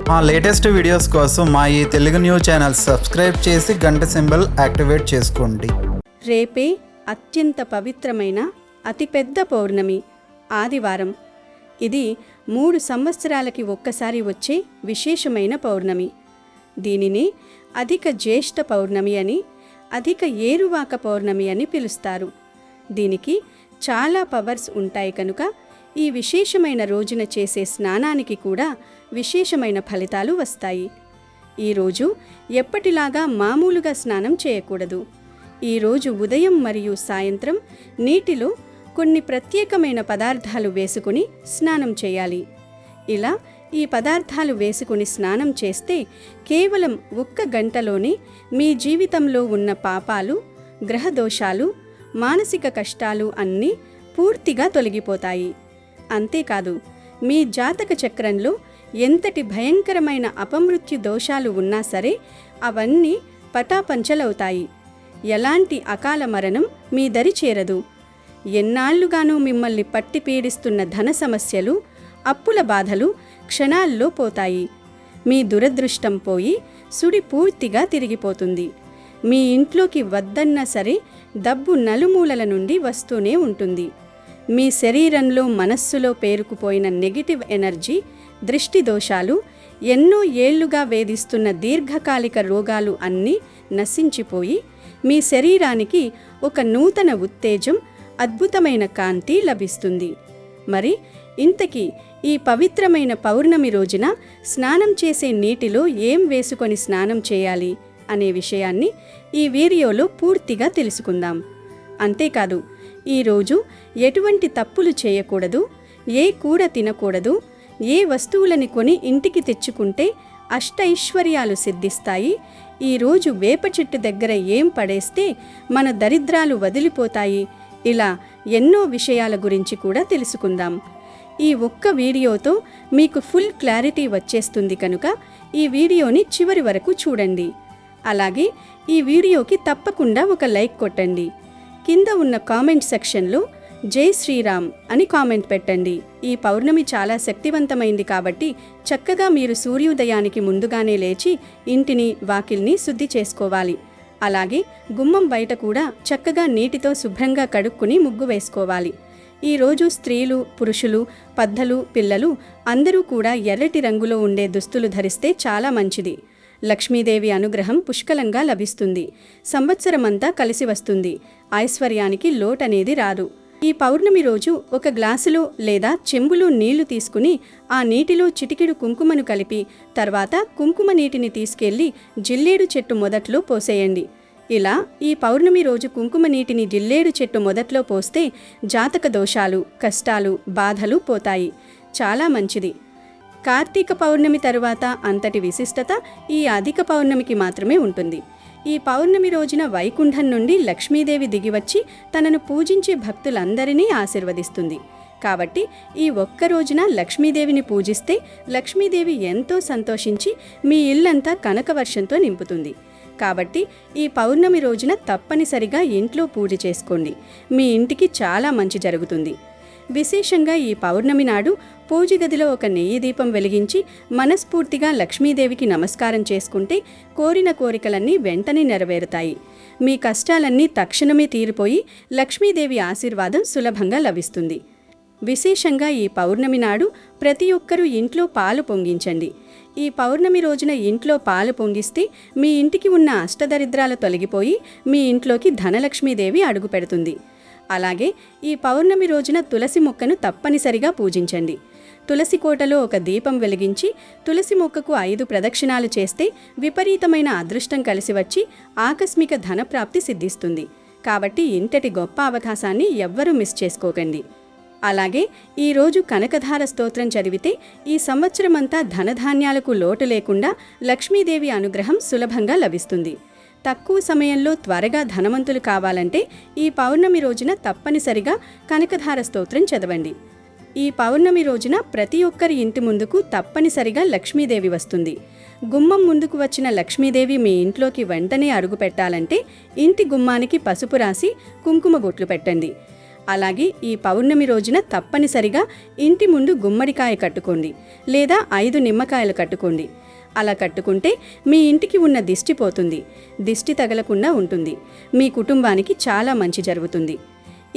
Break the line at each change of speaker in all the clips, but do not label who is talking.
మా latest videos కోసం మా ఈ తెలుగు న్యూస్ ఛానల్ సబ్స్క్రైబ్ చేసి గంట సింబల్ యాక్టివేట్ చేసుకోండి.
రేపే అత్యంత పవిత్రమైన అతిపెద్ద పౌర్ణమి ఆదివారం. ఇది 3 సంవత్సరాలకి ఒక్కసారి వచ్చే విశేషమైన పౌర్ణమి. దీనిని అధిక జ్యేష్ఠ పౌర్ణమి అని, అధిక ఏరువాక పౌర్ణమి అని పిలుస్తారు. దీనికి చాలా పవర్స్ ఉంటాయి కనుక ఈ విశేషమైన రోజున చేసే స్నానానికి కూడా విశేషమైన ఫలితాలు వస్తాయి. ఈరోజు ఎప్పటిలాగా మామూలుగా స్నానం చేయకూడదు. ఈరోజు ఉదయం మరియు సాయంత్రం నీటిలో కొన్ని ప్రత్యేకమైన పదార్థాలు వేసుకుని స్నానం చేయాలి. ఇలా ఈ పదార్థాలు వేసుకుని స్నానం చేస్తే కేవలం 1 గంటలోనే మీ జీవితంలో ఉన్న పాపాలు, గ్రహదోషాలు, మానసిక కష్టాలు అన్నీ పూర్తిగా తొలగిపోతాయి. అంతేకాదు, మీ జాతక చక్రంలో ఎంతటి భయంకరమైన అపమృత్యు దోషాలు ఉన్నా సరే అవన్నీ పటాపంచలవుతాయి. ఎలాంటి అకాల మరణం మీ దరి చేరదు. ఎన్నాళ్లుగానూ మిమ్మల్ని పట్టి పీడిస్తున్న ధన సమస్యలు, అప్పుల బాధలు క్షణాల్లో పోతాయి. మీ దురదృష్టం పోయి సుడి పూర్తిగా తిరిగిపోతుంది. మీ ఇంట్లోకి వద్దన్నా సరే డబ్బు నలుమూలల నుండి వస్తూనే ఉంటుంది. మీ శరీరంలో, మనస్సులో పేరుకుపోయిన నెగిటివ్ ఎనర్జీ, దృష్టి దోషాలు, ఎన్నో ఏళ్లుగా వేధిస్తున్న దీర్ఘకాలిక రోగాలు అన్నీ నశించిపోయి మీ శరీరానికి ఒక నూతన ఉత్తేజం, అద్భుతమైన కాంతి లభిస్తుంది. మరి ఇంతకీ ఈ పవిత్రమైన పౌర్ణమి రోజున స్నానం చేసే నీటిలో ఏం వేసుకొని స్నానం చేయాలి అనే విషయాన్ని ఈ వీడియోలో పూర్తిగా తెలుసుకుందాం. అంతేకాదు, ఈరోజు ఎటువంటి తప్పులు చేయకూడదు, ఏ కూర తినకూడదు, ఏ వస్తువులని కొని ఇంటికి తెచ్చుకుంటే అష్టైశ్వర్యాలు సిద్ధిస్తాయి, ఈరోజు వేప చెట్టు దగ్గర ఏం పడేస్తే మన దరిద్రాలు వదిలిపోతాయి, ఇలా ఎన్నో విషయాల గురించి కూడా తెలుసుకుందాం. ఈ ఒక్క వీడియోతో మీకు ఫుల్ క్లారిటీ వచ్చేస్తుంది కనుక ఈ వీడియోని చివరి వరకు చూడండి. అలాగే ఈ వీడియోకి తప్పకుండా ఒక లైక్ కొట్టండి. కింద ఉన్న కామెంట్ సెక్షన్లో జై శ్రీరామ్ అని కామెంట్ పెట్టండి. ఈ పౌర్ణమి చాలా శక్తివంతమైంది కాబట్టి చక్కగా మీరు సూర్యోదయానికి ముందుగానే లేచి ఇంటిని, వాకిల్ని శుద్ధి చేసుకోవాలి. అలాగే గుమ్మం బయట కూడా చక్కగా నీటితో శుభ్రంగా కడుక్కుని ముగ్గు వేసుకోవాలి. ఈరోజు స్త్రీలు, పురుషులు, పద్ధలు, పిల్లలు అందరూ కూడా ఎర్రటి రంగులో ఉండే దుస్తులు ధరిస్తే చాలా మంచిది. లక్ష్మీదేవి అనుగ్రహం పుష్కలంగా లభిస్తుంది. సంవత్సరమంతా కలిసి వస్తుంది. ఐశ్వర్యానికి లోటనేది రాదు. ఈ పౌర్ణమి రోజు ఒక గ్లాసులో లేదా చెంబులో నీళ్లు తీసుకుని ఆ నీటిలో చిటికెడు కుంకుమను కలిపి తర్వాత కుంకుమ నీటిని తీసుకెళ్లి జిల్లేడు చెట్టు మొదట్లో పోసేయండి. ఇలా ఈ పౌర్ణమి రోజు కుంకుమ నీటిని జిల్లేడు చెట్టు మొదట్లో పోస్తే జాతక దోషాలు, కష్టాలు, బాధలు పోతాయి. చాలా మంచిది. కార్తీక పౌర్ణమి తరువాత అంతటి విశిష్టత ఈ అధిక పౌర్ణమికి మాత్రమే ఉంటుంది. ఈ పౌర్ణమి రోజున వైకుంఠం నుండి లక్ష్మీదేవి దిగివచ్చి తనను పూజించే భక్తులందరినీ ఆశీర్వదిస్తుంది. కాబట్టి ఈ ఒక్క రోజున లక్ష్మీదేవిని పూజిస్తే లక్ష్మీదేవి ఎంతో సంతోషించి మీ ఇల్లంతా కనకవర్షంతో నింపుతుంది. కాబట్టి ఈ పౌర్ణమి రోజున తప్పనిసరిగా ఇంట్లో పూజ చేసుకోండి. మీ ఇంటికి చాలా మంచి జరుగుతుంది. విశేషంగా ఈ పౌర్ణమి నాడు పూజ గదిలో ఒక నెయ్యి దీపం వెలిగించి మనస్ఫూర్తిగా లక్ష్మీదేవికి నమస్కారం చేసుకుంటే కోరిన కోరికలన్నీ వెంటనే నెరవేరుతాయి. మీ కష్టాలన్నీ తక్షణమే తీరిపోయి లక్ష్మీదేవి ఆశీర్వాదం సులభంగా లభిస్తుంది. విశేషంగా ఈ పౌర్ణమి నాడు ప్రతి ఒక్కరూ ఇంట్లో పాలు పొంగించండి. ఈ పౌర్ణమి రోజున ఇంట్లో పాలు పొంగిస్తే మీ ఇంటికి ఉన్న అష్టదరిద్రాలు తొలగిపోయి మీ ఇంట్లోకి ధనలక్ష్మీదేవి అడుగు పెడుతుంది. అలాగే ఈ పౌర్ణమి రోజున తులసి మొక్కను తప్పనిసరిగా పూజించండి. తులసి కోటలో ఒక దీపం వెలిగించి తులసి మొక్కకు 5 ప్రదక్షిణాలు చేస్తే విపరీతమైన అదృష్టం కలిసి వచ్చి ఆకస్మిక ధనప్రాప్తి సిద్ధిస్తుంది. కాబట్టి ఇంతటి గొప్ప అవకాశాన్ని ఎవ్వరూ మిస్ చేసుకోకండి. అలాగే ఈరోజు కనకధార స్తోత్రం చదివితే ఈ సంవత్సరమంతా ధనధాన్యాలకు లోటు లేకుండా లక్ష్మీదేవి అనుగ్రహం సులభంగా లభిస్తుంది. తక్కువ సమయంలో త్వరగా ధనవంతులు కావాలంటే ఈ పౌర్ణమి రోజున తప్పనిసరిగా కనకధార స్తోత్రం చదవండి. ఈ పౌర్ణమి రోజున ప్రతి ఒక్కరి ఇంటి ముందుకు తప్పనిసరిగా లక్ష్మీదేవి వస్తుంది. గుమ్మం ముందుకు వచ్చిన లక్ష్మీదేవి మీ ఇంట్లోకి వెంటనే అడుగు పెట్టాలంటే ఇంటి గుమ్మానికి పసుపు రాసి కుంకుమ బొట్లు పెట్టండి. అలాగే ఈ పౌర్ణమి రోజున తప్పనిసరిగా ఇంటి ముందు గుమ్మడికాయ కట్టుకోండి, లేదా 5 నిమ్మకాయలు కట్టుకోండి. అలా కట్టుకుంటే మీ ఇంటికి ఉన్న దిష్టి పోతుంది, దిష్టి తగలకుండా ఉంటుంది, మీ కుటుంబానికి చాలా మంచి జరుగుతుంది.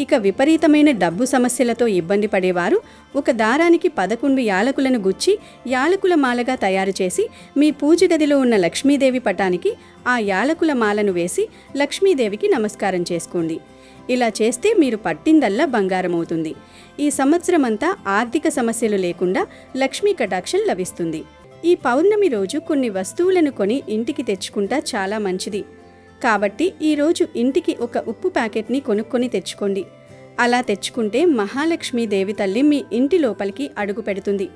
ఇక విపరీతమైన డబ్బు సమస్యలతో ఇబ్బంది పడేవారు ఒక దారానికి 11 యాలకులను గుచ్చి యాలకుల మాలగా తయారు చేసి మీ పూజ గదిలో ఉన్న లక్ష్మీదేవి పటానికి ఆ యాలకుల మాలను వేసి లక్ష్మీదేవికి నమస్కారం చేసుకోండి. ఇలా చేస్తే మీరు పట్టిందల్లా బంగారం అవుతుంది. ఈ సంవత్సరమంతా ఆర్థిక సమస్యలు లేకుండా లక్ష్మీ కటాక్షం లభిస్తుంది. ఈ పౌర్ణమి రోజు కొన్ని వస్తువులను కొని ఇంటికి తెచ్చుకుంటా చాలా మంచిది. కాబట్టి ఈరోజు ఇంటికి ఒక ఉప్పు ప్యాకెట్ని కొనుక్కొని తెచ్చుకోండి. అలా తెచ్చుకుంటే మహాలక్ష్మీదేవి తల్లి మీ ఇంటి లోపలికి అడుగు పెడుతుంది.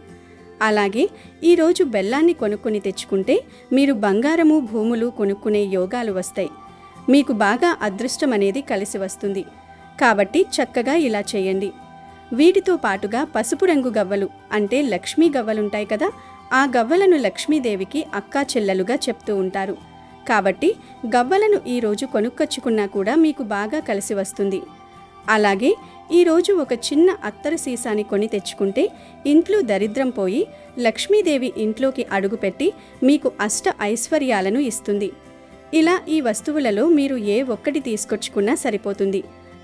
అలాగే ఈరోజు బెల్లాన్ని కొనుక్కొని తెచ్చుకుంటే మీరు బంగారము భూములు కొనుక్కునే యోగాలు వస్తాయి. మీకు బాగా అదృష్టం అనేది కలిసి వస్తుంది. కాబట్టి చక్కగా ఇలా చేయండి. వీటితో పాటుగా పసుపు రంగు గవ్వలు అంటే లక్ష్మీ గవ్వలుంటాయి కదా, ఆ గవ్వలను లక్ష్మీదేవికి అక్కా చెల్లెలుగా చెప్తూ ఉంటారు. కాబట్టి గవ్వలను ఈరోజు కొనుక్కొచ్చుకున్నా కూడా మీకు బాగా కలిసి వస్తుంది. అలాగే ఈరోజు ఒక చిన్న అత్తరు సీసాని కొని తెచ్చుకుంటే ఇంట్లో దరిద్రం పోయి లక్ష్మీదేవి ఇంట్లోకి అడుగుపెట్టి మీకు అష్ట ఐశ్వర్యాలను ఇస్తుంది. ఇలా ఈ వస్తువులలో మీరు ఏ ఒక్కటి తీసుకొచ్చుకున్నా సరిపోతుంది,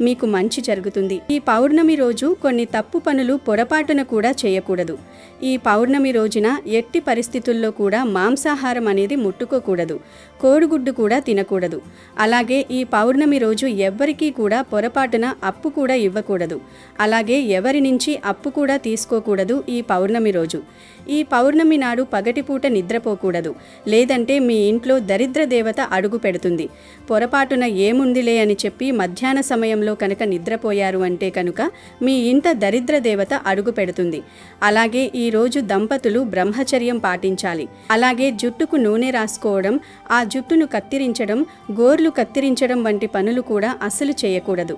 మీకు మంచి జరుగుతుంది. ఈ పౌర్ణమి రోజు కొన్ని తప్పు పనులు పొరపాటున కూడా చేయకూడదు. ఈ పౌర్ణమి రోజున ఎట్టి పరిస్థితుల్లో కూడా మాంసాహారం అనేది ముట్టుకోకూడదు, కోడిగుడ్డు కూడా తినకూడదు. అలాగే ఈ పౌర్ణమి రోజు ఎవ్వరికీ కూడా పొరపాటున అప్పు కూడా ఇవ్వకూడదు. అలాగే ఎవరి నుంచి అప్పు కూడా తీసుకోకూడదు. ఈ పౌర్ణమి రోజు ఈ పౌర్ణమి నాడు పగటిపూట నిద్రపోకూడదు, లేదంటే మీ ఇంట్లో దరిద్ర దేవత అడుగు పెడుతుంది. పొరపాటున ఏముందిలే అని చెప్పి మధ్యాహ్న సమయంలో కనుక నిద్రపోయారు అంటే కనుక మీ ఇంట దరిద్ర దేవత అడుగు పెడుతుంది. అలాగే ఈరోజు దంపతులు బ్రహ్మచర్యం పాటించాలి. అలాగే జుట్టుకు నూనె రాసుకోవడం, ఆ జుట్టును కత్తిరించడం, గోర్లు కత్తిరించడం వంటి పనులు కూడా అస్సలు చేయకూడదు.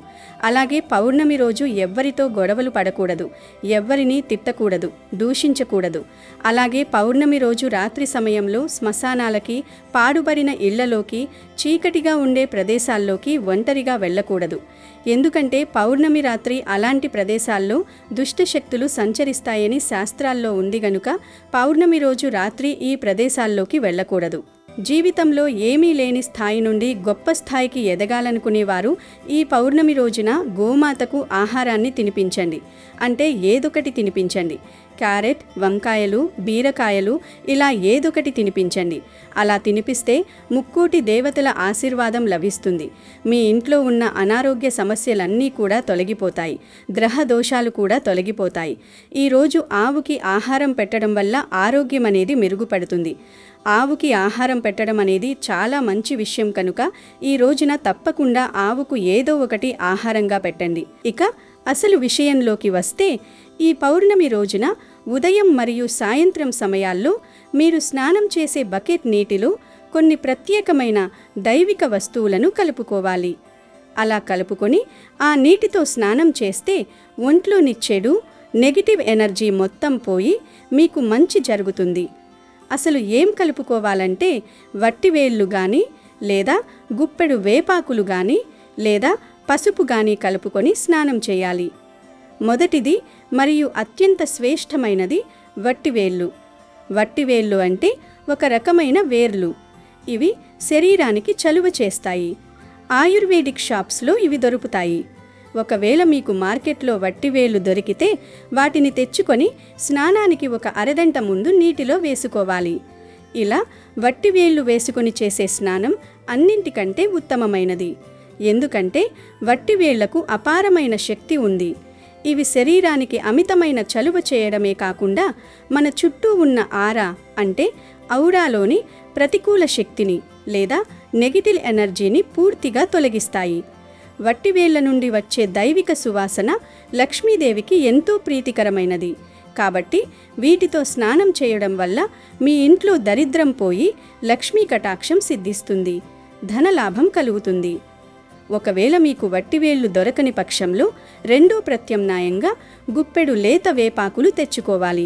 అలాగే పౌర్ణమి రోజు ఎవ్వరితో గొడవలు పడకూడదు, ఎవ్వరిని తిట్టకూడదు, దూషించకూడదు. అలాగే పౌర్ణమి రోజు రాత్రి సమయంలో శ్మశానాలకి, పాడుబడిన ఇళ్లలోకి, చీకటిగా ఉండే ప్రదేశాల్లోకి ఒంటరిగా వెళ్ళకూడదు. ఎందుకంటే పౌర్ణమి రాత్రి అలాంటి ప్రదేశాల్లో దుష్టశక్తులు సంచరిస్తాయని శాస్త్రాల్లో ఉంది గనుక పౌర్ణమి రోజు రాత్రి ఈ ప్రదేశాల్లోకి వెళ్ళకూడదు. జీవితంలో ఏమీ లేని స్థాయి నుండి గొప్ప స్థాయికి ఎదగాలనుకునేవారు ఈ పౌర్ణమి రోజున గోమాతకు ఆహారాన్ని తినిపించండి. అంటే ఏదొకటి తినిపించండి. క్యారెట్, వంకాయలు, బీరకాయలు ఇలా ఏదొకటి తినిపించండి. అలా తినిపిస్తే ముక్కోటి దేవతల ఆశీర్వాదం లభిస్తుంది. మీ ఇంట్లో ఉన్న అనారోగ్య సమస్యలన్నీ కూడా తొలగిపోతాయి, గ్రహ దోషాలు కూడా తొలగిపోతాయి. ఈరోజు ఆవుకి ఆహారం పెట్టడం వల్ల ఆరోగ్యం అనేది మెరుగుపడుతుంది. ఆవుకి ఆహారం పెట్టడం అనేది చాలా మంచి విషయం కనుక ఈ రోజున తప్పకుండా ఆవుకు ఏదో ఒకటి ఆహారంగా పెట్టండి. ఇక అసలు విషయంలోకి వస్తే ఈ పౌర్ణమి రోజున ఉదయం మరియు సాయంత్రం సమయాల్లో మీరు స్నానం చేసే బకెట్ నీటిలో కొన్ని ప్రత్యేకమైన దైవిక వస్తువులను కలుపుకోవాలి. అలా కలుపుకొని ఆ నీటితో స్నానం చేస్తే ఒంట్లోని చెడు, నెగిటివ్ ఎనర్జీ మొత్తం పోయి మీకు మంచి జరుగుతుంది. అసలు ఏం కలుపుకోవాలంటే వట్టివేళ్ళు కానీ, లేదా గుప్పెడు వేపాకులు కానీ, లేదా పసుపు కానీ కలుపుకొని స్నానం చేయాలి. మొదటిది మరియు అత్యంత శ్రేష్టమైనది వట్టివేళ్ళు. వట్టివేళ్ళు అంటే ఒక రకమైన వేర్లు. ఇవి శరీరానికి చలువ చేస్తాయి. ఆయుర్వేదిక్ షాప్స్లో ఇవి దొరుకుతాయి. ఒకవేళ మీకు మార్కెట్లో వట్టివేళ్ళు దొరికితే వాటిని తెచ్చుకొని స్నానానికి ఒక అరగంట ముందు నీటిలో వేసుకోవాలి. ఇలా వట్టివేళ్ళు వేసుకొని చేసే స్నానం అన్నింటికంటే ఉత్తమమైనది. ఎందుకంటే వట్టివేళ్లకు అపారమైన శక్తి ఉంది. ఇవి శరీరానికి అమితమైన చలువ చేయడమే కాకుండా మన చుట్టూ ఉన్న ఆరా అంటే ఔరాలోని ప్రతికూల శక్తిని లేదా నెగిటివ్ ఎనర్జీని పూర్తిగా తొలగిస్తాయి. వట్టివేళ్ల నుండి వచ్చే దైవిక సువాసన లక్ష్మీదేవికి ఎంతో ప్రీతికరమైనది. కాబట్టి వీటితో స్నానం చేయడం వల్ల మీ ఇంట్లో దరిద్రం పోయి లక్ష్మీ కటాక్షం సిద్ధిస్తుంది, ధనలాభం కలుగుతుంది. ఒకవేళ మీకు వట్టివేళ్లు దొరకని పక్షంలో రెండో ప్రత్యామ్నాయంగా గుప్పెడు లేత వేపాకులు తెచ్చుకోవాలి.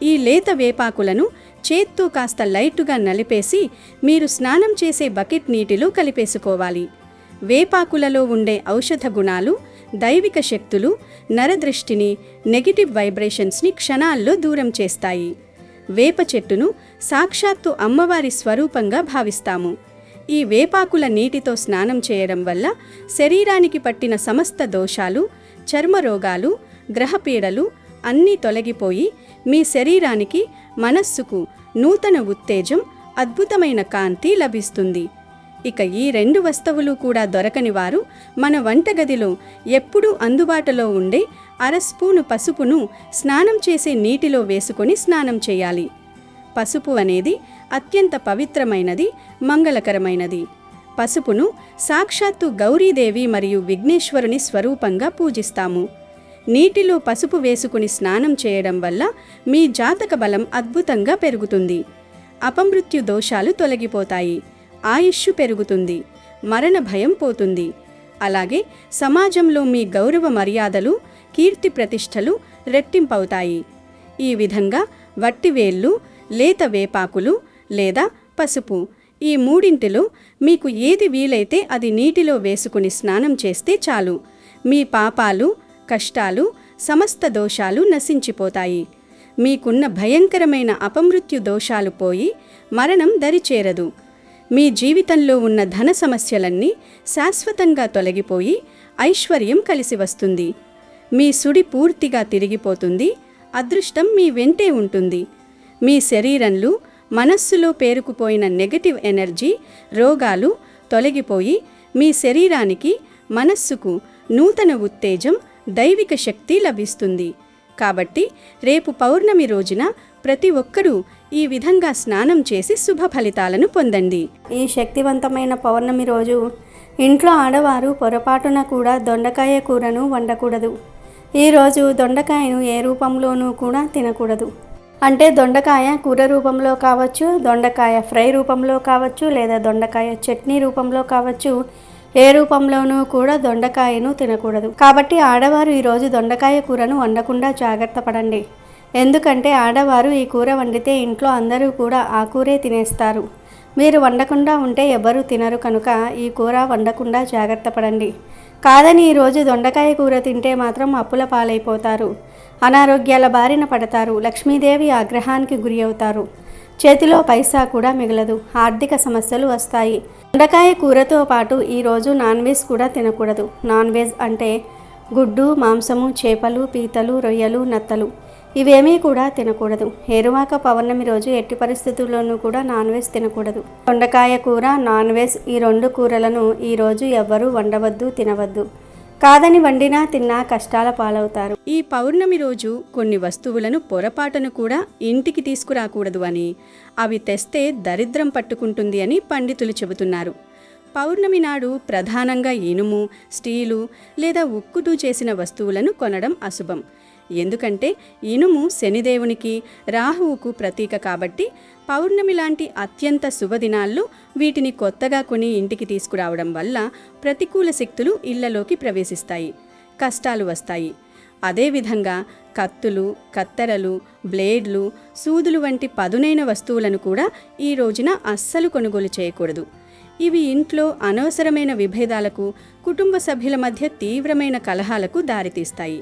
ఈ లేత వేపాకులను చేత్తో కాస్త లైటుగా నలిపేసి మీరు స్నానం చేసే బకెట్ నీటిలో కలిపేసుకోవాలి. వేపాకులలో ఉండే ఔషధ గుణాలు దైవిక శక్తులు నరదృష్టిని, నెగిటివ్ వైబ్రేషన్స్ని క్షణాల్లో దూరం చేస్తాయి. వేప చెట్టును సాక్షాత్తు అమ్మవారి స్వరూపంగా భావిస్తాము. ఈ వేపాకుల నీటితో స్నానం చేయడం వల్ల శరీరానికి పట్టిన సమస్త దోషాలు, చర్మరోగాలు, గ్రహపీడలు అన్నీ తొలగిపోయి మీ శరీరానికి, మనస్సుకు నూతన ఉత్తేజం, అద్భుతమైన కాంతి లభిస్తుంది. ఇక ఈ 2 వస్తువులు కూడా దొరకని వారు మన వంటగదిలో ఎప్పుడూ అందుబాటులో ఉండే అర స్పూను పసుపును స్నానం చేసే నీటిలో వేసుకొని స్నానం చేయాలి. పసుపు అనేది అత్యంత పవిత్రమైనది, మంగళకరమైనది. పసుపును సాక్షాత్తు గౌరీదేవి మరియు విఘ్నేశ్వరుని స్వరూపంగా పూజిస్తాము. నీటిలో పసుపు వేసుకుని స్నానం చేయడం వల్ల మీ జాతక బలం అద్భుతంగా పెరుగుతుంది. అపమృత్యు దోషాలు తొలగిపోతాయి, ఆయుష్షు పెరుగుతుంది, మరణ భయం పోతుంది. అలాగే సమాజంలో మీ గౌరవ మర్యాదలు, కీర్తి ప్రతిష్టలు రెట్టింపవుతాయి. ఈ విధంగా వట్టివేళ్ళు, లేత వేపాకులు లేదా పసుపు ఈ 3 మీకు ఏది వీలైతే అది నీటిలో వేసుకుని స్నానం చేస్తే చాలు. మీ పాపాలు, కష్టాలు, సమస్త దోషాలు నశించిపోతాయి. మీకున్న భయంకరమైన అపమృత్యు దోషాలు పోయి మరణం దరిచేరదు. మీ జీవితంలో ఉన్న ధన సమస్యలన్నీ శాశ్వతంగా తొలగిపోయి ఐశ్వర్యం కలిసి వస్తుంది. మీ సుడి పూర్తిగా తిరిగిపోతుంది. అదృష్టం మీ వెంటే ఉంటుంది. మీ శరీరంలో, మనస్సులో పేరుకుపోయిన నెగటివ్ ఎనర్జీ, రోగాలు తొలగిపోయి మీ శరీరానికి, మనస్సుకు నూతన ఉత్తేజం, దైవిక శక్తి లభిస్తుంది. కాబట్టి రేపు పౌర్ణమి రోజున ప్రతి ఒక్కరూ ఈ విధంగా స్నానం చేసి శుభ ఫలితాలను పొందండి.
ఈ శక్తివంతమైన పౌర్ణమి రోజు ఇంట్లో ఆడవారు పొరపాటున కూడా దొండకాయ కూరను వండకూడదు. ఈరోజు దొండకాయను ఏ రూపంలోనూ కూడా తినకూడదు. అంటే దొండకాయ కూర రూపంలో కావచ్చు, దొండకాయ ఫ్రై రూపంలో కావచ్చు, లేదా దొండకాయ చట్నీ రూపంలో కావచ్చు, ఏ రూపంలోనూ కూడా దొండకాయను తినకూడదు. కాబట్టి ఆడవారు ఈరోజు దొండకాయ కూరను వండకుండా జాగ్రత్త పడండి. ఎందుకంటే ఆడవారు ఈ కూర వండితే ఇంట్లో అందరూ కూడా ఆ కూరే తినేస్తారు. మీరు వండకుండా ఉంటే ఎవరూ తినరు కనుక ఈ కూర వండకుండా జాగ్రత్త పడండి. కాదని ఈరోజు దొండకాయ కూర తింటే మాత్రం అప్పుల పాలైపోతారు, అనారోగ్యాల బారిన పడతారు, లక్ష్మీదేవి ఆగ్రహానికి గురి అవుతారు, చేతిలో పైసా కూడా మిగలదు, ఆర్థిక సమస్యలు వస్తాయి. దొండకాయ కూరతో పాటు ఈరోజు నాన్ వెజ్ కూడా తినకూడదు. నాన్ వెజ్ అంటే గుడ్డు, మాంసము, చేపలు, పీతలు, రొయ్యలు, నత్తలు ఇవేమీ కూడా తినకూడదు. ఏరువాక పౌర్ణమి రోజు ఎట్టి పరిస్థితుల్లోనూ కూడా నాన్ వెజ్ తినకూడదు. దొండకాయ కూర, నాన్ వెజ్ ఈ 2 కూరలను ఈరోజు ఎవ్వరూ వండవద్దు, తినవద్దు. కాదని వండినా తిన్నా కష్టాల పాలవుతారు.
ఈ పౌర్ణమి రోజు కొన్ని వస్తువులను పొరపాటును కూడా ఇంటికి తీసుకురాకూడదు అని, అవి తెస్తే దరిద్రం పట్టుకుంటుంది అని పండితులు చెబుతున్నారు. పౌర్ణమి నాడు ప్రధానంగా ఇనుము, స్టీలు లేదా ఉక్కుతో చేసిన వస్తువులను కొనడం అశుభం. ఎందుకంటే ఇనుము శనిదేవునికి, రాహువుకు ప్రతీక కాబట్టి పౌర్ణమి లాంటి అత్యంత శుభదినాల్లో వీటిని కొత్తగా కొని ఇంటికి తీసుకురావడం వల్ల ప్రతికూల శక్తులు ఇళ్లలోకి ప్రవేశిస్తాయి, కష్టాలు వస్తాయి. అదేవిధంగా కత్తులు, కత్తెరలు, బ్లేడ్లు, సూదులు వంటి పదునైన వస్తువులను కూడా ఈ రోజున అస్సలు కొనుగోలు చేయకూడదు. ఇవి ఇంట్లో అనవసరమైన విభేదాలకు, కుటుంబ సభ్యుల మధ్య తీవ్రమైన కలహాలకు దారితీస్తాయి.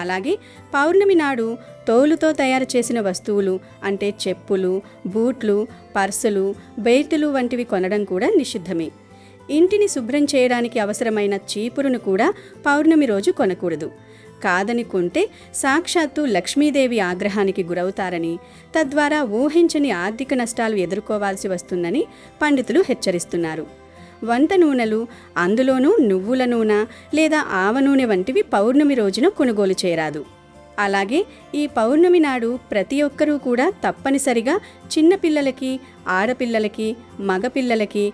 అలాగే పౌర్ణమి నాడు తోలుతో తయారు చేసిన వస్తువులు అంటే చెప్పులు, బూట్లు, పర్సులు, బెల్టులు వంటివి కొనడం కూడా నిషిద్ధమే. ఇంటిని శుభ్రం చేయడానికి అవసరమైన చీపురును కూడా పౌర్ణమి రోజు కొనకూడదు. కాదని కొంటే సాక్షాత్తు లక్ష్మీదేవి ఆగ్రహానికి గురవుతారని, తద్వారా ఊహించని ఆర్థిక నష్టాలు ఎదుర్కోవాల్సి వస్తుందని పండితులు హెచ్చరిస్తున్నారు. వంట నూనెలు, అందులోనూ నువ్వుల నూనె లేదా ఆవ నూనె వంటివి పౌర్ణమి రోజున కొనుగోలు చేయరాదు. అలాగే ఈ పౌర్ణమి నాడు ప్రతి ఒక్కరూ కూడా తప్పనిసరిగా చిన్నపిల్లలకి, ఆడపిల్లలకి, మగపిల్లలకి,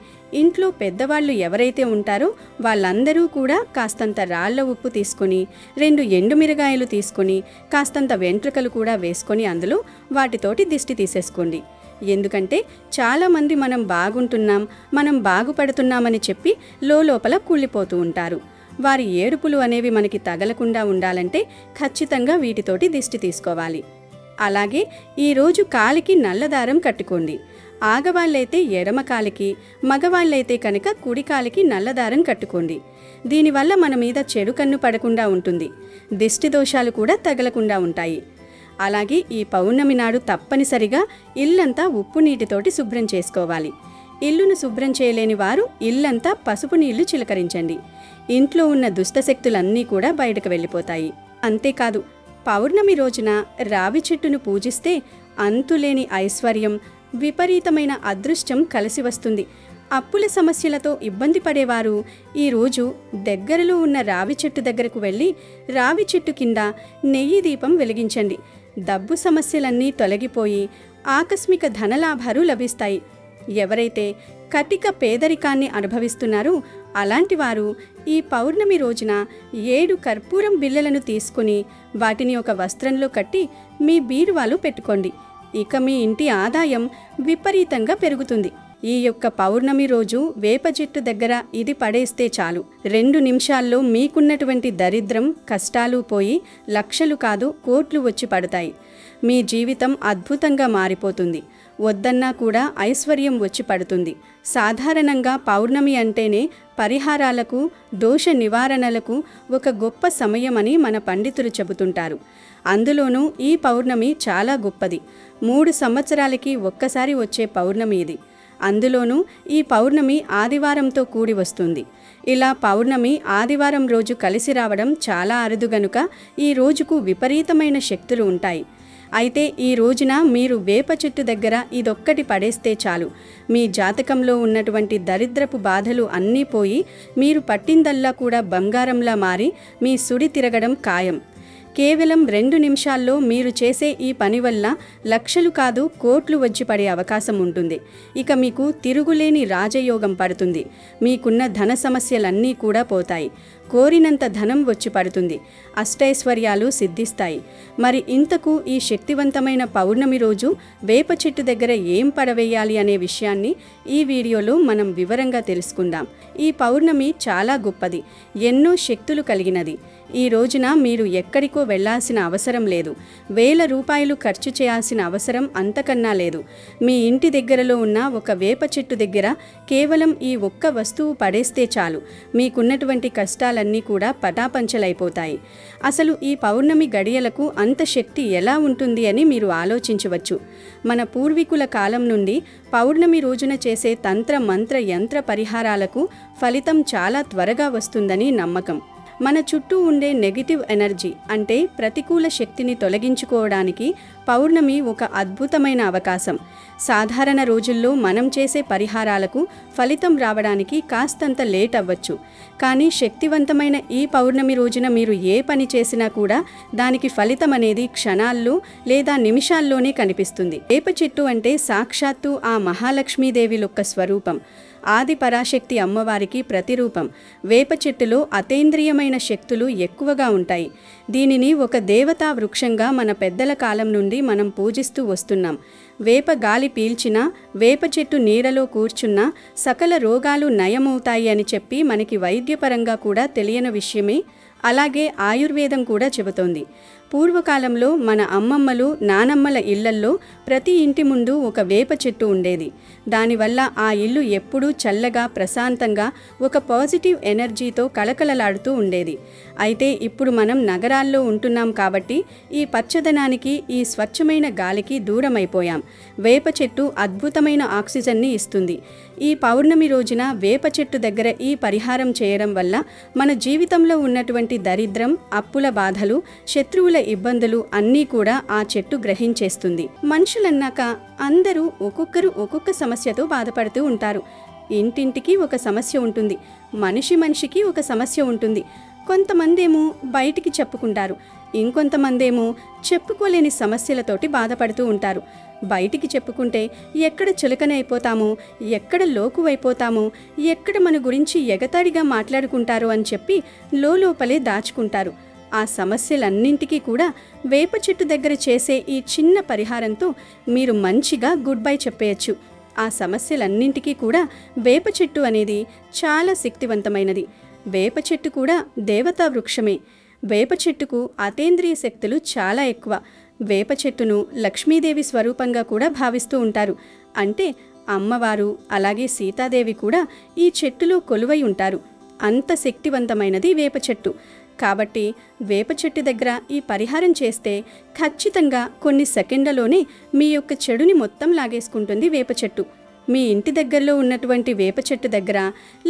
ఇంట్లో పెద్దవాళ్ళు ఎవరైతే ఉంటారో వాళ్ళందరూ కూడా కాస్తంత రాళ్ల ఉప్పు తీసుకొని, 2 ఎండుమిరగాయలు తీసుకొని, కాస్తంత వెంట్రుకలు కూడా వేసుకొని అందులో వాటితోటి దిష్టి తీసేసుకోండి. ఎందుకంటే చాలామంది మనం బాగుంటున్నాం, మనం బాగుపడుతున్నామని చెప్పి లోపల కుళ్ళిపోతూ ఉంటారు. వారి ఏడుపులు అనేవి మనకి తగలకుండా ఉండాలంటే ఖచ్చితంగా వీటితోటి దిష్టి తీసుకోవాలి. అలాగే ఈరోజు కాలికి నల్లదారం కట్టుకోండి. ఆగవాళ్ళైతే ఎడమ కాలికి, మగవాళ్ళైతే కనుక కుడి కాలికి నల్లదారం కట్టుకోండి. దీనివల్ల మన మీద చెడు కన్ను పడకుండా ఉంటుంది, దిష్టి దోషాలు కూడా తగలకుండా ఉంటాయి. అలాగే ఈ పౌర్ణమి నాడు తప్పనిసరిగా ఇల్లంతా ఉప్పు నీటితోటి శుభ్రం చేసుకోవాలి. ఇల్లును శుభ్రం చేయలేని వారు ఇల్లంతా పసుపు నీళ్లు చిలకరించండి. ఇంట్లో ఉన్న దుష్టశక్తులన్నీ కూడా బయటకు వెళ్ళిపోతాయి. అంతేకాదు, పౌర్ణమి రోజున రావి చెట్టును పూజిస్తే అంతులేని ఐశ్వర్యం, విపరీతమైన అదృష్టం కలిసి వస్తుంది. అప్పుల సమస్యలతో ఇబ్బంది పడేవారు ఈరోజు దగ్గరలో ఉన్న రావి చెట్టు దగ్గరకు వెళ్ళి రావి చెట్టు కింద నెయ్యి దీపం వెలిగించండి. డబ్బు సమస్యలన్నీ తొలగిపోయి ఆకస్మిక ధనలాభాలు లభిస్తాయి. ఎవరైతే కటిక పేదరికాన్ని అనుభవిస్తున్నారో అలాంటి వారు ఈ పౌర్ణమి రోజున 7 కర్పూరం బిళ్ళలను తీసుకుని వాటిని ఒక వస్త్రంలో కట్టి మీ బీరువాలో పెట్టుకోండి. ఇక మీ ఇంటి ఆదాయం విపరీతంగా పెరుగుతుంది. ఈ యొక్క పౌర్ణమి రోజు వేప చెట్టు దగ్గర ఇది పడేస్తే చాలు, 2 నిమిషాల్లో మీకున్నటువంటి దరిద్రం, కష్టాలు పోయి లక్షలు కాదు కోట్లు వచ్చి పడతాయి. మీ జీవితం అద్భుతంగా మారిపోతుంది. వద్దన్నా కూడా ఐశ్వర్యం వచ్చి పడుతుంది. సాధారణంగా పౌర్ణమి అంటేనే పరిహారాలకు, దోష నివారణలకు ఒక గొప్ప సమయమని మన పండితులు చెబుతుంటారు. అందులోనూ ఈ పౌర్ణమి చాలా గొప్పది. 3 సంవత్సరాలకి ఒక్కసారి వచ్చే పౌర్ణమి ఇది. అందులోనూ ఈ పౌర్ణమి ఆదివారంతో కూడి వస్తుంది. ఇలా పౌర్ణమి ఆదివారం రోజు కలిసి రావడం చాలా అరుదు గనుక ఈ రోజుకు విపరీతమైన శక్తులు ఉంటాయి. అయితే ఈ రోజున మీరు వేప చెట్టు దగ్గర ఇదొక్కటి పడేస్తే చాలు, మీ జాతకంలో ఉన్నటువంటి దరిద్రపు బాధలు అన్నీ పోయి మీరు పట్టిందల్లా కూడా బంగారంలా మారి మీ సుడి తిరగడం ఖాయం. కేవలం 2 నిమిషాల్లో మీరు చేసే ఈ పని వల్ల లక్షలు కాదు కోట్లు వచ్చి పడే అవకాశం ఉంటుంది. ఇక మీకు తిరుగులేని రాజయోగం పడుతుంది. మీకున్న ధన సమస్యలన్నీ కూడా పోతాయి. కోరినంత ధనం వచ్చి పడుతుంది. అష్టైశ్వర్యాలు సిద్ధిస్తాయి. మరి ఇంతకు ఈ శక్తివంతమైన పౌర్ణమి రోజు వేప చెట్టు దగ్గర ఏం పడవేయాలి అనే విషయాన్ని ఈ వీడియోలో మనం వివరంగా తెలుసుకుందాం. ఈ పౌర్ణమి చాలా గొప్పది, ఎన్నో శక్తులు కలిగినది. ఈ రోజున మీరు ఎక్కడికో వెళ్లాల్సిన అవసరం లేదు. 1000 రూపాయలు ఖర్చు చేయాల్సిన అవసరం అంతకన్నా లేదు. మీ ఇంటి దగ్గరలో ఉన్న ఒక వేప చెట్టు దగ్గర కేవలం ఈ ఒక్క వస్తువు పడేస్తే చాలు, మీకున్నటువంటి కష్టాలన్నీ కూడా పటాపంచలైపోతాయి. అసలు ఈ పౌర్ణమి గడియలకు అంత శక్తి ఎలా ఉంటుంది అని మీరు ఆలోచించవచ్చు. మన పూర్వీకుల కాలం నుండి పౌర్ణమి రోజున చేసే తంత్ర మంత్ర యంత్ర పరిహారాలకు ఫలితం చాలా త్వరగా వస్తుందని నమ్మకం. మన చుట్టూ ఉండే నెగిటివ్ ఎనర్జీ అంటే ప్రతికూల శక్తిని తొలగించుకోవడానికి పౌర్ణమి ఒక అద్భుతమైన అవకాశం. సాధారణ రోజుల్లో మనం చేసే పరిహారాలకు ఫలితం రావడానికి కాస్తంత లేట్ అవ్వచ్చు. కానీ శక్తివంతమైన ఈ పౌర్ణమి రోజున మీరు ఏ పని చేసినా కూడా దానికి ఫలితం అనేది క్షణాల్లో లేదా నిమిషాల్లోనే కనిపిస్తుంది. వేప చెట్టు అంటే సాక్షాత్తు ఆ మహాలక్ష్మీదేవి యొక్క స్వరూపం, ఆది పరాశక్తి అమ్మవారికి ప్రతిరూపం. వేప చెట్టులో అతేంద్రియమైన శక్తులు ఎక్కువగా ఉంటాయి. దీనిని ఒక దేవతా వృక్షంగా మన పెద్దల కాలం నుండి మనం పూజిస్తూ వస్తున్నాం. వేప గాలి పీల్చినా, వేప చెట్టు నీడలో కూర్చున్నా సకల రోగాలు నయమవుతాయి అని చెప్పి మనకి వైద్యపరంగా కూడా తెలియని విషయమే. అలాగే ఆయుర్వేదం కూడా చెబుతోంది. పూర్వకాలంలో మన అమ్మమ్మలు, నానమ్మల ఇళ్లల్లో ప్రతి ఇంటి ముందు ఒక వేప చెట్టు ఉండేది. దానివల్ల ఆ ఇల్లు ఎప్పుడూ చల్లగా, ప్రశాంతంగా, ఒక పాజిటివ్ ఎనర్జీతో కళకళలాడుతూ ఉండేది. అయితే ఇప్పుడు మనం నగరాల్లో ఉంటున్నాం కాబట్టి ఈ పచ్చదనానికి, ఈ స్వచ్ఛమైన గాలికి దూరమైపోయాం. వేప చెట్టు అద్భుతమైన ఆక్సిజన్ని ఇస్తుంది. ఈ పౌర్ణమి రోజున వేప చెట్టు దగ్గర ఈ పరిహారం చేయడం వల్ల మన జీవితంలో ఉన్నటువంటి దరిద్రం, అప్పుల బాధలు, శత్రువుల ఇబ్బందులు అన్నీ కూడా ఆ చెట్టు గ్రహించేస్తుంది. మనుషులన్నాక అందరూ ఒక్కొక్కరు ఒక్కొక్క సమస్యతో బాధపడుతూ ఉంటారు. ఇంటింటికి ఒక సమస్య ఉంటుంది, మనిషికి ఒక సమస్య ఉంటుంది. కొంతమందేమో బయటికి చెప్పుకుంటారు, ఇంకొంతమందేమో చెప్పుకోలేని సమస్యలతోటి బాధపడుతూ ఉంటారు. బయటికి చెప్పుకుంటే ఎక్కడ చులకనైపోతామో, ఎక్కడ లోకువైపోతామో, ఎక్కడ మన గురించి ఎగతాడిగా మాట్లాడుకుంటారో అని చెప్పి లోపలే దాచుకుంటారు. ఆ సమస్యలన్నింటికీ కూడా వేప చెట్టు దగ్గర చేసే ఈ చిన్న పరిహారంతో మీరు మంచిగా గుడ్ బై చెప్పేయచ్చు. ఆ సమస్యలన్నింటికీ కూడా వేప చెట్టు అనేది చాలా శక్తివంతమైనది. వేప చెట్టు కూడా దేవతా వృక్షమే. వేప చెట్టుకు అతేంద్రియ శక్తులు చాలా ఎక్కువ. వేప చెట్టును లక్ష్మీదేవి స్వరూపంగా కూడా భావిస్తూ ఉంటారు. అంటే అమ్మవారు అలాగే సీతాదేవి కూడా ఈ చెట్టులో కొలువై ఉంటారు. అంత శక్తివంతమైనది వేప చెట్టు. కాబట్టి వేప చెట్టు దగ్గర ఈ పరిహారం చేస్తే ఖచ్చితంగా కొన్ని సెకండ్లలోనే మీ యొక్క చెడుని మొత్తం లాగేసుకుంటుంది వేప చెట్టు. మీ ఇంటి దగ్గరలో ఉన్నటువంటి వేప చెట్టు దగ్గర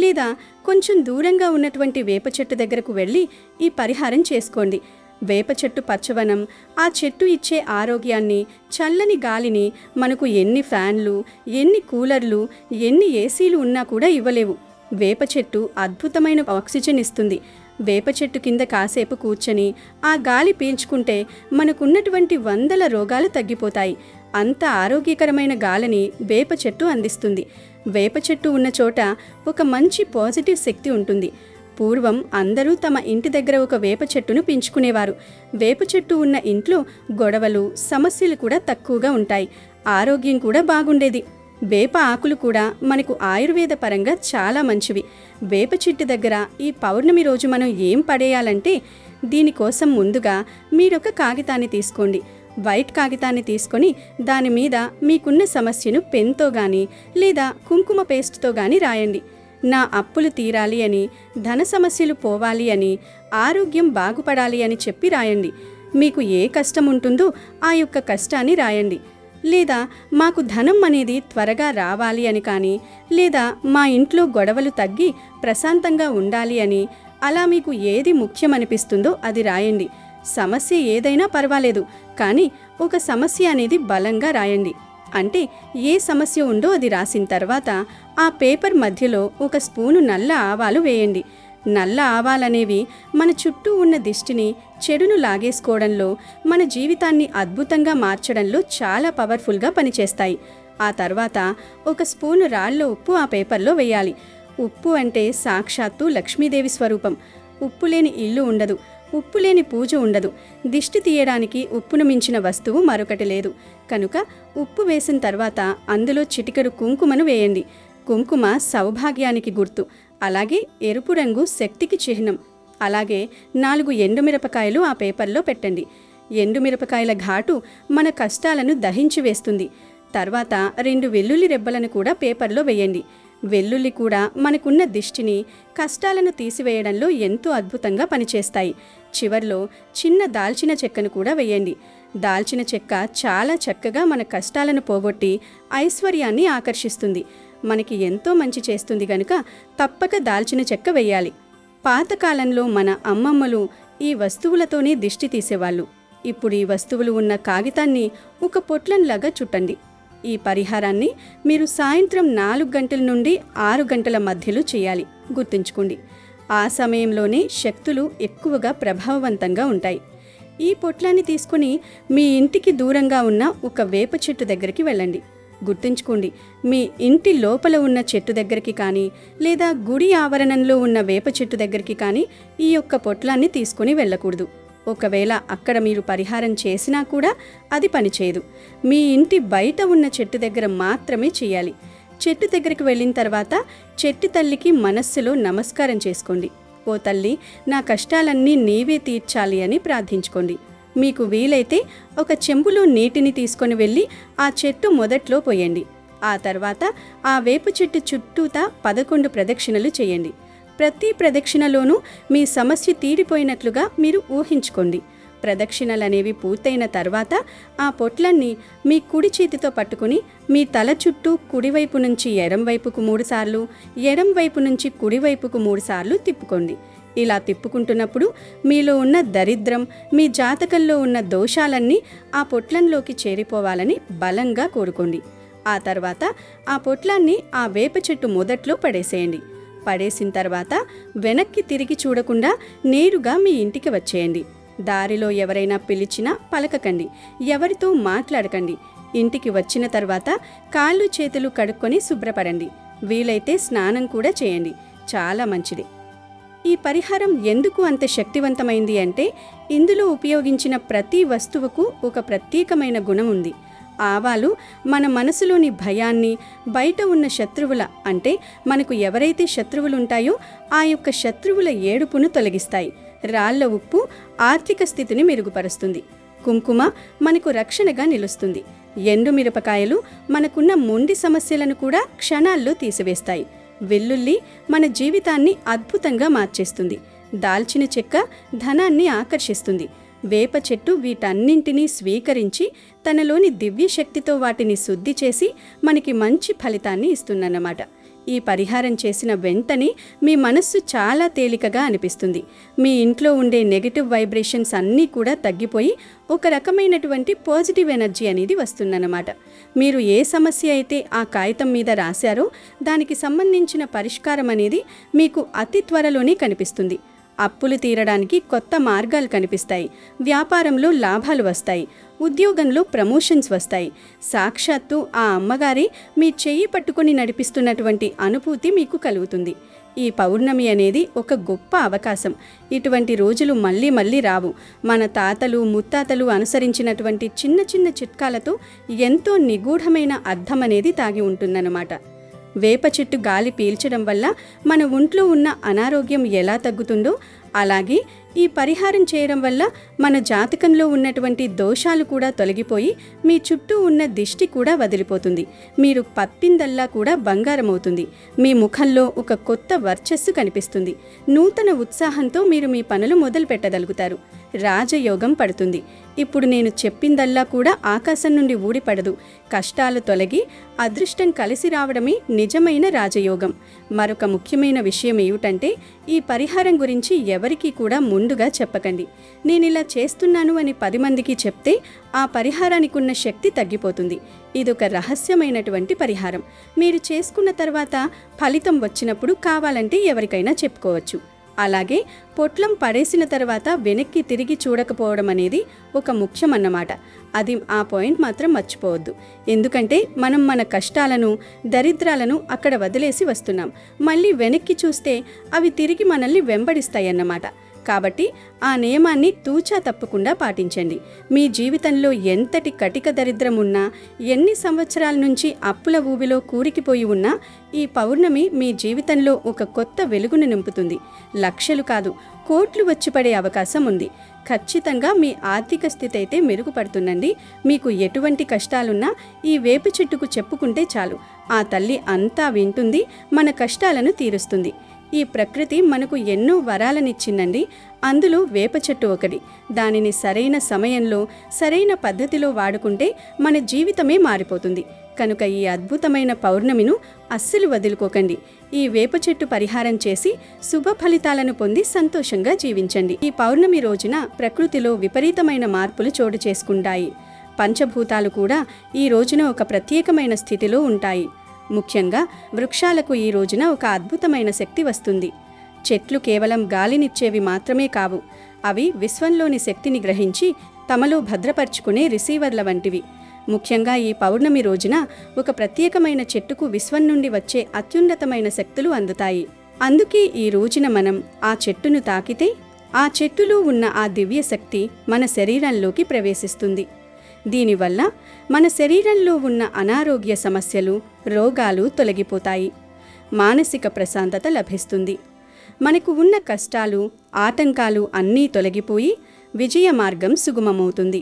లేదా కొంచెం దూరంగా ఉన్నటువంటి వేప చెట్టు దగ్గరకు వెళ్ళి ఈ పరిహారం చేసుకోండి. వేప చెట్టు పచ్చవనం, ఆ చెట్టు ఇచ్చే ఆరోగ్యాన్ని, చల్లని గాలిని మనకు ఎన్ని ఫ్యాన్లు, ఎన్ని కూలర్లు, ఎన్ని ఏసీలు ఉన్నా కూడా ఇవ్వలేవు. వేప చెట్టు అద్భుతమైన ఆక్సిజన్ ఇస్తుంది. వేప చెట్టు కింద కాసేపు కూర్చొని ఆ గాలి పీల్చుకుంటే మనకున్నటువంటి 100 రోగాలు తగ్గిపోతాయి. అంత ఆరోగ్యకరమైన గాలిని వేప చెట్టు అందిస్తుంది. వేప చెట్టు ఉన్న చోట ఒక మంచి పాజిటివ్ శక్తి ఉంటుంది. పూర్వం అందరూ తమ ఇంటి దగ్గర ఒక వేప చెట్టును పెంచుకునేవారు. వేప చెట్టు ఉన్న ఇంట్లో గొడవలు, సమస్యలు కూడా తక్కువగా ఉంటాయి. ఆరోగ్యం కూడా బాగుండేది. వేప ఆకులు కూడా మనకు ఆయుర్వేద పరంగా చాలా మంచివి. వేప చెట్టు దగ్గర ఈ పౌర్ణమి రోజు మనం ఏం పడేయాలంటే, దీనికోసం ముందుగా మీరొక కాగితాన్ని తీసుకోండి. వైట్ కాగితాన్ని తీసుకొని దాని మీద మీకున్న సమస్యను పెన్తో కానీ లేదా కుంకుమ పేస్ట్తో కానీ రాయండి. నా అప్పులు తీరాలి అని, ధన సమస్యలు పోవాలి అని, ఆరోగ్యం బాగుపడాలి అని చెప్పి రాయండి. మీకు ఏ కష్టం ఉంటుందో ఆ యొక్క కష్టాన్ని రాయండి. లేదా మాకు ధనం అనేది త్వరగా రావాలి అని కానీ, లేదా మా ఇంట్లో గొడవలు తగ్గి ప్రశాంతంగా ఉండాలి అని, అలా మీకు ఏది ముఖ్యమనిపిస్తుందో అది రాయండి. సమస్య ఏదైనా పర్వాలేదు, కానీ ఒక సమస్య అనేది బలంగా రాయండి. అంటే ఏ సమస్య ఉందో అది రాసిన తర్వాత ఆ పేపర్ మధ్యలో ఒక స్పూను నల్ల ఆవాలు వేయండి. నల్ల ఆవాలనేవి మన చుట్టూ ఉన్న దిష్టిని, చెడును లాగేసుకోవడంలో, మన జీవితాన్ని అద్భుతంగా మార్చడంలో చాలా పవర్ఫుల్గా పనిచేస్తాయి. ఆ తర్వాత ఒక స్పూను రాళ్ళ ఉప్పు ఆ పేపర్లో వేయాలి. ఉప్పు అంటే సాక్షాత్తు లక్ష్మీదేవి స్వరూపం. ఉప్పు లేని ఇల్లు ఉండదు, ఉప్పు లేని పూజ ఉండదు. దిష్టి తీయడానికి ఉప్పును మించిన వస్తువు మరొకటి లేదు. కనుక ఉప్పు వేసిన తర్వాత అందులో చిటికెడు కుంకుమను వేయండి. కుంకుమ సౌభాగ్యానికి గుర్తు. అలాగే ఎరుపు రంగు శక్తికి చిహ్నం. అలాగే 4 ఎండుమిరపకాయలు ఆ పేపర్లో పెట్టండి. ఎండుమిరపకాయల ఘాటు మన కష్టాలను దహించి వేస్తుంది. తర్వాత 2 వెల్లుల్లి రెబ్బలను కూడా పేపర్లో వేయండి. వెల్లుల్లి కూడా మనకున్న దిష్టిని, కష్టాలను తీసివేయడంలో ఎంతో అద్భుతంగా పనిచేస్తాయి. చివర్లో చిన్న దాల్చిన చెక్కను కూడా వేయండి. దాల్చిన చెక్క చాలా చక్కగా మన కష్టాలను పోగొట్టి ఐశ్వర్యాన్ని ఆకర్షిస్తుంది. మనకి ఎంతో మంచి చేస్తుంది గనుక తప్పక దాల్చిన చెక్క వేయాలి. పాతకాలంలో మన అమ్మమ్మలు ఈ వస్తువులతోనే దిష్టి తీసేవాళ్ళు. ఇప్పుడు ఈ వస్తువులు ఉన్న కాగితాన్ని ఒక పొట్లంలాగా చుట్టండి. ఈ పరిహారాన్ని మీరు సాయంత్రం 4 గంటల నుండి 6 గంటల మధ్యలో చేయాలి. గుర్తుంచుకోండి, ఆ సమయంలోనే శక్తులు ఎక్కువగా ప్రభావవంతంగా ఉంటాయి. ఈ పొట్లాన్ని తీసుకుని మీ ఇంటికి దూరంగా ఉన్న ఒక వేప చెట్టు దగ్గరికి వెళ్ళండి. గుర్తుంచుకోండి, మీ ఇంటి లోపల ఉన్న చెట్టు దగ్గరికి కానీ లేదా గుడి ఆవరణంలో ఉన్న వేప చెట్టు దగ్గరికి కానీ ఈ యొక్క పొట్లాన్ని తీసుకుని వెళ్ళకూడదు. ఒకవేళ అక్కడ మీరు పరిహారం చేసినా కూడా అది పనిచేయదు. మీ ఇంటి బయట ఉన్న చెట్టు దగ్గర మాత్రమే చేయాలి. చెట్టు దగ్గరికి వెళ్ళిన తర్వాత చెట్టు తల్లికి మనస్సులో నమస్కారం చేసుకోండి. ఓ తల్లి, నా కష్టాలన్నీ నీవే తీర్చాలి అని ప్రార్థించుకోండి. మీకు వీలైతే ఒక చెంబులో నీటిని తీసుకొని వెళ్ళి ఆ చెట్టు మొదట్లో పోయండి. ఆ తర్వాత ఆ వేప చెట్టు చుట్టూతా 11 ప్రదక్షిణలు చేయండి. ప్రతి ప్రదక్షిణలోనూ మీ సమస్య తీరిపోయినట్లుగా మీరు ఊహించుకోండి. ప్రదక్షిణలనేవి పూర్తయిన తర్వాత ఆ పొట్లన్నీ మీ కుడి చేతితో పట్టుకుని మీ తల చుట్టూ కుడివైపు నుంచి ఎడంవైపుకు 3 సార్లు, ఎడంవైపు నుంచి కుడివైపుకు 3 సార్లు తిప్పుకోండి. ఇలా తిప్పుకుంటున్నప్పుడు మీలో ఉన్న దరిద్రం, మీ జాతకంలో ఉన్న దోషాలన్నీ ఆ పొట్లంలోకి చేరిపోవాలని బలంగా కోరుకోండి. ఆ తర్వాత ఆ పొట్లాన్ని ఆ వేప చెట్టు మొదట్లో పడేసేయండి. పడేసిన తర్వాత వెనక్కి తిరిగి చూడకుండా నేరుగా మీ ఇంటికి వచ్చేయండి. దారిలో ఎవరైనా పిలిచినా పలకకండి, ఎవరితో మాట్లాడకండి. ఇంటికి వచ్చిన తర్వాత కాళ్ళు చేతులు కడుక్కొని శుభ్రపడండి. వీలైతే స్నానం కూడా చేయండి. చాలా మంచిది. ఈ పరిహారం ఎందుకు అంత శక్తివంతమైంది అంటే, ఇందులో ఉపయోగించిన ప్రతి వస్తువుకు ఒక ప్రత్యేకమైన గుణం ఉంది. ఆవాలు మన మనసులోని భయాన్ని, బయట ఉన్న శత్రువుల అంటే మనకు ఎవరైతే శత్రువులు ఉంటాయో ఆ యొక్క శత్రువుల ఏడుపును తొలగిస్తాయి. రాళ్ల ఉప్పు ఆర్థిక స్థితిని మెరుగుపరుస్తుంది. కుంకుమ మనకు రక్షణగా నిలుస్తుంది. ఎండుమిరపకాయలు మనకున్న మొండి సమస్యలను కూడా క్షణాల్లో తీసివేస్తాయి. వెల్లుల్లి మన జీవితాన్ని అద్భుతంగా మార్చేస్తుంది. దాల్చిన చెక్క ధనాన్ని ఆకర్షిస్తుంది. వేప చెట్టు వీటన్నింటినీ స్వీకరించి తనలోని దివ్యశక్తితో వాటిని శుద్ధి చేసి మనకి మంచి ఫలితాన్ని ఇస్తుందన్నమాట. ఈ పరిహారం చేసిన వెంటనే మీ మనస్సు చాలా తేలికగా అనిపిస్తుంది. మీ ఇంట్లో ఉండే నెగటివ్ వైబ్రేషన్స్ అన్నీ కూడా తగ్గిపోయి ఒక రకమైనటువంటి పాజిటివ్ ఎనర్జీ అనేది వస్తుందన్నమాట. మీరు ఏ సమస్య అయితే ఆ కాగితం మీద రాశారో దానికి సంబంధించిన పరిష్కారం అనేది మీకు అతి త్వరలోనే కనిపిస్తుంది. అప్పులు తీరడానికి కొత్త మార్గాలు కనిపిస్తాయి. వ్యాపారంలో లాభాలు వస్తాయి. ఉద్యోగంలో ప్రమోషన్స్ వస్తాయి. సాక్షాత్తు ఆ అమ్మగారి మీ చెయ్యి పట్టుకొని నడిపిస్తున్నటువంటి అనుభూతి మీకు కలుగుతుంది. ఈ పౌర్ణమి అనేది ఒక గొప్ప అవకాశం. ఇటువంటి రోజులు మళ్ళీ మళ్ళీ రావు. మన తాతలు ముత్తాతలు అనుసరించినటువంటి చిన్న చిన్న చిట్కాలతో ఎంతో నిగూఢమైన అర్థం అనేది దాగి ఉంటుందన్నమాట. వేప చెట్టు గాలి పీల్చడం వల్ల మన ఒంట్లో ఉన్న అనారోగ్యం ఎలా తగ్గుతుందో అలాగే ఈ పరిహారం చేయడం వల్ల మన జాతకంలో ఉన్నటువంటి దోషాలు కూడా తొలగిపోయి మీ చుట్టూ ఉన్న దిష్టి కూడా వదిలిపోతుంది. మీరు పప్పిందల్లా కూడా బంగారం అవుతుంది. మీ ముఖంలో ఒక కొత్త వర్చస్సు కనిపిస్తుంది. నూతన ఉత్సాహంతో మీరు మీ పనులు మొదలు పెట్టగలుగుతారు. రాజయోగం పడుతుంది. ఇప్పుడు నేను చెప్పిందల్లా కూడా ఆకాశం నుండి ఊడిపడదు. కష్టాలు తొలగి అదృష్టం కలిసి రావడమే నిజమైన రాజయోగం. మరొక ముఖ్యమైన విషయం ఏమిటంటే ఈ పరిహారం గురించి ఎవరికీ కూడా ముందుగా చెప్పకండి. నేనిలా చేస్తున్నాను అని 10 మందికి చెప్తే ఆ పరిహారానికి ఉన్న శక్తి తగ్గిపోతుంది. ఇదొక రహస్యమైనటువంటి పరిహారం. మీరు చేసుకున్న తర్వాత ఫలితం వచ్చినప్పుడు కావాలంటే ఎవరికైనా చెప్పుకోవచ్చు. అలాగే పొట్లం పడేసిన తర్వాత వెనక్కి తిరిగి చూడకపోవడం అనేది ఒక ముఖ్యమన్నమాట. అది ఆ పాయింట్ మాత్రం మర్చిపోవద్దు. ఎందుకంటే మనం మన కష్టాలను దరిద్రాలను అక్కడ వదిలేసి వస్తున్నాం. మళ్ళీ వెనక్కి చూస్తే అవి తిరిగి మనల్ని వెంబడిస్తాయన్నమాట. కాబట్టి ఆ నియమాన్ని తూచా తప్పకుండా పాటించండి. మీ జీవితంలో ఎంతటి కటిక దరిద్రం ఉన్నా, ఎన్ని సంవత్సరాల నుంచి అప్పుల ఊబిలో కూరికిపోయి ఉన్నా ఈ పౌర్ణమి మీ జీవితంలో ఒక కొత్త వెలుగును నింపుతుంది. లక్షలు కాదు, కోట్లు వచ్చి పడే అవకాశం ఉంది. ఖచ్చితంగా మీ ఆర్థిక స్థితి అయితే మెరుగుపడుతుందండి. మీకు ఎటువంటి కష్టాలున్నా ఈ వేప చెట్టుకు చెప్పుకుంటే చాలు. ఆ తల్లి అంతా వింటుంది, మన కష్టాలను తీరుస్తుంది. ఈ ప్రకృతి మనకు ఎన్నో వరాలనిచ్చిందండి. అందులో వేప చెట్టు ఒకటి. దానిని సరైన సమయంలో సరైన పద్ధతిలో వాడుకుంటే మన జీవితమే మారిపోతుంది. కనుక ఈ అద్భుతమైన పౌర్ణమిను అస్సలు వదులుకోకండి. ఈ వేప చెట్టు పరిహారం చేసి శుభ ఫలితాలను పొంది సంతోషంగా జీవించండి. ఈ పౌర్ణమి రోజున ప్రకృతిలో విపరీతమైన మార్పులు చోటు చేసుకుంటాయి. పంచభూతాలు కూడా ఈ రోజున ఒక ప్రత్యేకమైన స్థితిలో ఉంటాయి. ముఖ్యంగా వృక్షాలకు ఈ రోజున ఒక అద్భుతమైన శక్తి వస్తుంది. చెట్లు కేవలం గాలినిచ్చేవి మాత్రమే కావు. అవి విశ్వంలోని శక్తిని గ్రహించి తమలో భద్రపరుచుకునే రిసీవర్ల వంటివి. ముఖ్యంగా ఈ పౌర్ణమి రోజున ఒక ప్రత్యేకమైన చెట్టుకు విశ్వం నుండి వచ్చే అత్యున్నతమైన శక్తులు అందుతాయి. అందుకే ఈ రోజున మనం ఆ చెట్టును తాకితే ఆ చెట్టులో ఉన్న ఆ దివ్య శక్తి మన శరీరంలోకి ప్రవేశిస్తుంది. దీనివల్ల మన శరీరంలో ఉన్న అనారోగ్య సమస్యలు, రోగాలు తొలగిపోతాయి. మానసిక ప్రశాంతత లభిస్తుంది. మనకు ఉన్న కష్టాలు, ఆటంకాలు అన్నీ తొలగిపోయి విజయ మార్గం సుగమమవుతుంది.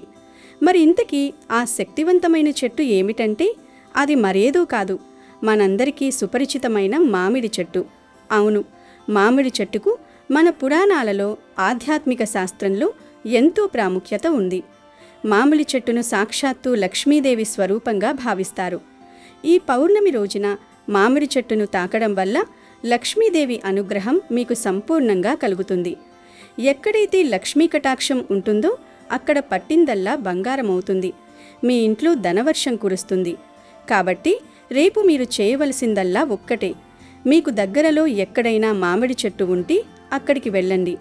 మరి ఇంతకీ ఆ శక్తివంతమైన చెట్టు ఏమిటంటే అది మరేదో కాదు, మనందరికీ సుపరిచితమైన మామిడి చెట్టు. అవును, మామిడి చెట్టుకు మన పురాణాలలో, ఆధ్యాత్మిక శాస్త్రంలో ఎంతో ప్రాముఖ్యత ఉంది. మామిడి చెట్టును సాక్షాత్తు లక్ష్మీదేవి స్వరూపంగా భావిస్తారు. ఈ పౌర్ణమి రోజున మామిడి చెట్టును తాకడం వల్ల లక్ష్మీదేవి అనుగ్రహం మీకు సంపూర్ణంగా కలుగుతుంది. ఎక్కడైతే లక్ష్మీ కటాక్షం ఉంటుందో అక్కడ పట్టిందల్లా బంగారం అవుతుంది. మీ ఇంట్లో ధనవర్షం కురుస్తుంది. కాబట్టి రేపు మీరు చేయవలసిందల్లా ఒక్కటే. మీకు దగ్గరలో ఎక్కడైనా మామిడి చెట్టు ఉంటే అక్కడికి వెళ్ళండి.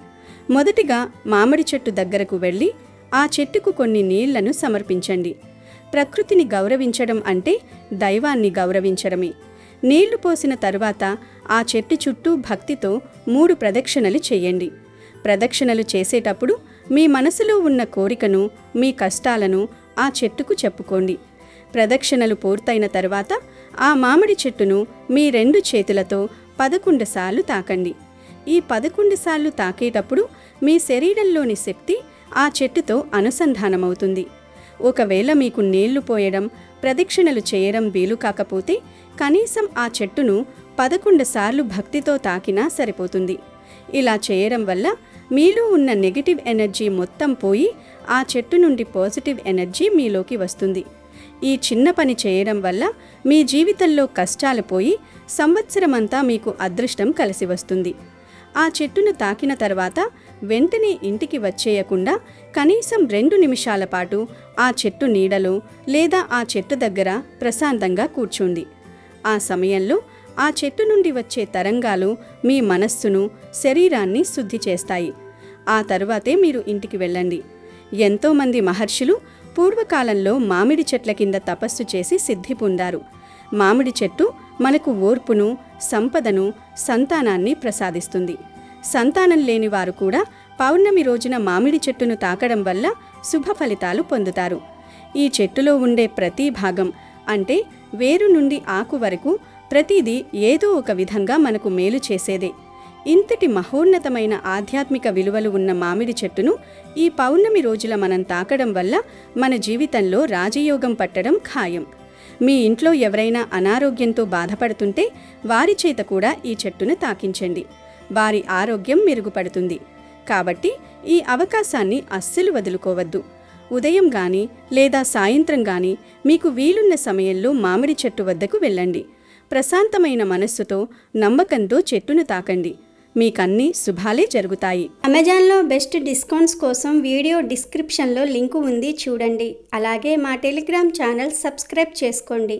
మొదటిగా మామిడి చెట్టు దగ్గరకు వెళ్ళి ఆ చెట్టుకు కొన్ని నీళ్లను సమర్పించండి. ప్రకృతిని గౌరవించడం అంటే దైవాన్ని గౌరవించడమే. నీళ్లు పోసిన తరువాత ఆ చెట్టు చుట్టూ భక్తితో 3 ప్రదక్షిణలు చేయండి. ప్రదక్షిణలు చేసేటప్పుడు మీ మనసులో ఉన్న కోరికను, మీ కష్టాలను ఆ చెట్టుకు చెప్పుకోండి. ప్రదక్షిణలు పూర్తయిన తర్వాత ఆ మామిడి చెట్టును మీ 2 చేతులతో 11 సార్లు తాకండి. ఈ 11 సార్లు తాకేటప్పుడు మీ శరీరంలోని శక్తి ఆ చెట్టుతో అనుసంధానమవుతుంది. ఒకవేళ మీకు నీళ్లు పోయడం, ప్రదక్షిణలు చేయడం వీలు కాకపోతే కనీసం ఆ చెట్టును 11 సార్లు భక్తితో తాకినా సరిపోతుంది. ఇలా చేయడం వల్ల మీలో ఉన్న నెగిటివ్ ఎనర్జీ మొత్తం పోయి ఆ చెట్టు నుండి పాజిటివ్ ఎనర్జీ మీలోకి వస్తుంది. ఈ చిన్న పని చేయడం వల్ల మీ జీవితంలో కష్టాలు పోయి సంవత్సరమంతా మీకు అదృష్టం కలిసి వస్తుంది. ఆ చెట్టును తాకిన తర్వాత వెంటనే ఇంటికి వచ్చేయకుండా కనీసం 2 నిమిషాల పాటు ఆ చెట్టు నీడలో లేదా ఆ చెట్టు దగ్గర ప్రశాంతంగా కూర్చోండి. ఆ సమయంలో ఆ చెట్టు నుండి వచ్చే తరంగాలు మీ మనస్సును, శరీరాన్ని శుద్ధి చేస్తాయి. ఆ తరువాతే మీరు ఇంటికి వెళ్ళండి. ఎంతోమంది మహర్షులు పూర్వకాలంలో మామిడి చెట్ల కింద తపస్సు చేసి సిద్ధి పొందారు. మామిడి చెట్టు మనకు ఓర్పును, సంపదను, సంతానాన్ని ప్రసాదిస్తుంది. సంతానం లేని వారు కూడా పౌర్ణమి రోజున మామిడి చెట్టును తాకడం వల్ల శుభ ఫలితాలు పొందుతారు. ఈ చెట్టులో ఉండే ప్రతి భాగం అంటే వేరు నుండి ఆకు వరకు ప్రతిదీ ఏదో ఒక విధంగా మనకు మేలు చేసేదే. ఇంతటి మహోన్నతమైన ఆధ్యాత్మిక విలువలు ఉన్న మామిడి చెట్టును ఈ పౌర్ణమి రోజుల మనం తాకడం వల్ల మన జీవితంలో రాజయోగం పట్టడం ఖాయం. మీ ఇంట్లో ఎవరైనా అనారోగ్యంతో బాధపడుతుంటే వారి చేత కూడా ఈ చెట్టును తాకించండి. వారి ఆరోగ్యం మెరుగుపడుతుంది. కాబట్టి ఈ అవకాశాన్ని అస్సలు వదులుకోవద్దు. ఉదయం గాని లేదా సాయంత్రం గాని మీకు వీలున్న సమయంలో మామిడి చెట్టు వద్దకు వెళ్ళండి. ప్రశాంతమైన మనస్సుతో, నమ్మకంతో చెట్టును తాకండి. మీకన్నీ శుభాలే జరుగుతాయి.
అమెజాన్లో బెస్ట్ డిస్కౌంట్స్ కోసం వీడియో డిస్క్రిప్షన్లో లింకు ఉంది, చూడండి. అలాగే మా టెలిగ్రామ్ ఛానల్ సబ్స్క్రైబ్ చేసుకోండి.